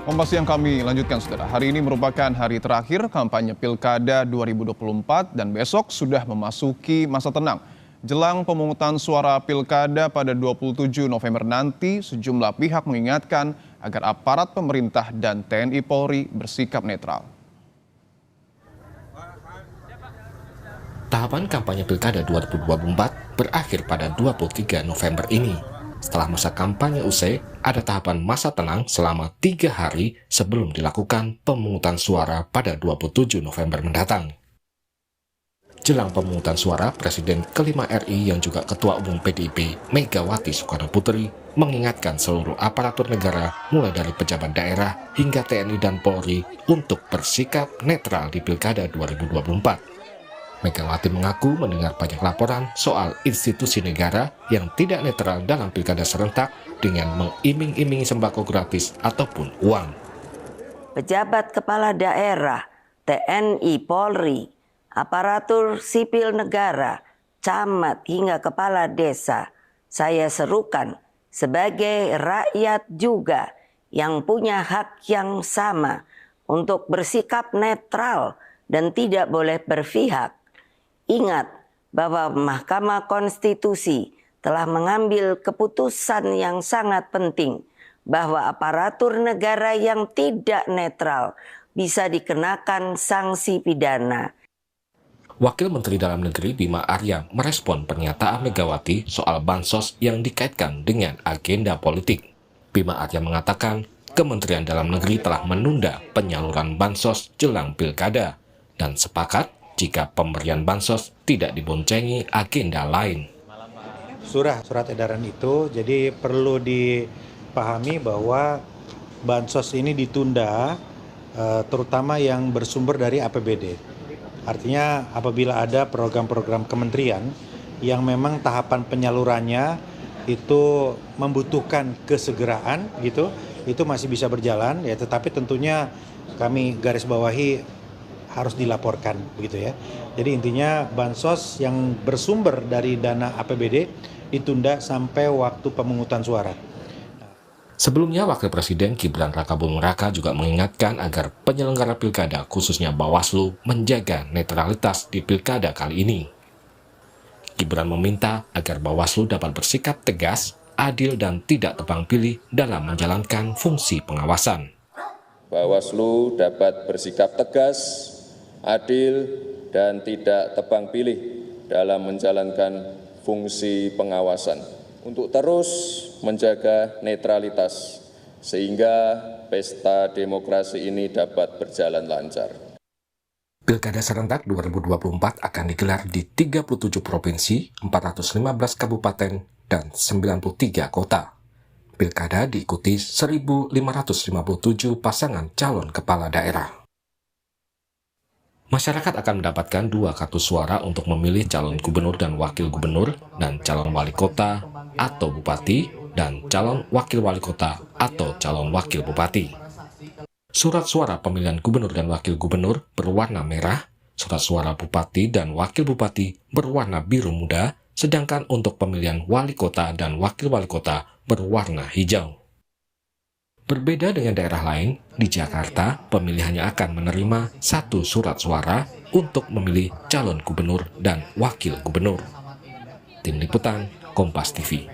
Kompas yang kami lanjutkan, saudara. Hari ini merupakan hari terakhir kampanye Pilkada 2024 dan besok sudah memasuki masa tenang. Jelang pemungutan suara Pilkada pada 27 November nanti, sejumlah pihak mengingatkan agar aparat pemerintah dan TNI Polri bersikap netral. Tahapan kampanye Pilkada 2024 berakhir pada 23 November ini. Setelah masa kampanye usai, ada tahapan masa tenang selama 3 hari sebelum dilakukan pemungutan suara pada 27 November mendatang. Jelang pemungutan suara, Presiden kelima RI yang juga Ketua Umum PDIP, Megawati Soekarnoputri, mengingatkan seluruh aparatur negara, mulai dari pejabat daerah hingga TNI dan Polri, untuk bersikap netral di Pilkada 2024. Megawati mengaku mendengar banyak laporan soal institusi negara yang tidak netral dalam pilkada serentak dengan mengiming-imingi sembako gratis ataupun uang. Pejabat kepala daerah, TNI, Polri, aparatur sipil negara, camat hingga kepala desa, saya serukan sebagai rakyat juga yang punya hak yang sama untuk bersikap netral dan tidak boleh berpihak. Ingat bahwa Mahkamah Konstitusi telah mengambil keputusan yang sangat penting bahwa aparatur negara yang tidak netral bisa dikenakan sanksi pidana. Wakil Menteri Dalam Negeri Bima Arya merespon pernyataan Megawati soal bansos yang dikaitkan dengan agenda politik. Bima Arya mengatakan Kementerian Dalam Negeri telah menunda penyaluran bansos jelang pilkada dan sepakat jika pemberian bansos tidak diboncengi agenda lain. Surat edaran itu, jadi perlu dipahami bahwa bansos ini ditunda, terutama yang bersumber dari APBD. Artinya apabila ada program-program kementerian yang memang tahapan penyalurannya itu membutuhkan kesegeraan gitu, itu masih bisa berjalan ya, tetapi tentunya kami garis bawahi harus dilaporkan begitu ya. Jadi intinya bansos yang bersumber dari dana APBD ditunda sampai waktu pemungutan suara. Sebelumnya, Wakil Presiden Gibran Rakabuming Raka juga mengingatkan agar penyelenggara pilkada, khususnya Bawaslu, menjaga netralitas di pilkada kali ini. Gibran meminta agar Bawaslu dapat bersikap tegas, adil, dan tidak tebang pilih dalam menjalankan fungsi pengawasan. Bawaslu dapat bersikap tegas, adil, dan tidak tebang pilih dalam menjalankan fungsi pengawasan untuk terus menjaga netralitas sehingga pesta demokrasi ini dapat berjalan lancar. Pilkada serentak 2024 akan digelar di 37 provinsi, 415 kabupaten, dan 93 kota. Pilkada diikuti 1.557 pasangan calon kepala daerah. Masyarakat akan mendapatkan 2 kartu suara untuk memilih calon gubernur dan wakil gubernur, dan calon wali kota atau bupati, dan calon wakil wali kota atau calon wakil bupati. Surat suara pemilihan gubernur dan wakil gubernur berwarna merah, surat suara bupati dan wakil bupati berwarna biru muda, sedangkan untuk pemilihan wali kota dan wakil wali kota berwarna hijau. Berbeda dengan daerah lain, di Jakarta pemilih hanya akan menerima 1 surat suara untuk memilih calon gubernur dan wakil gubernur. Tim Liputan, Kompas TV.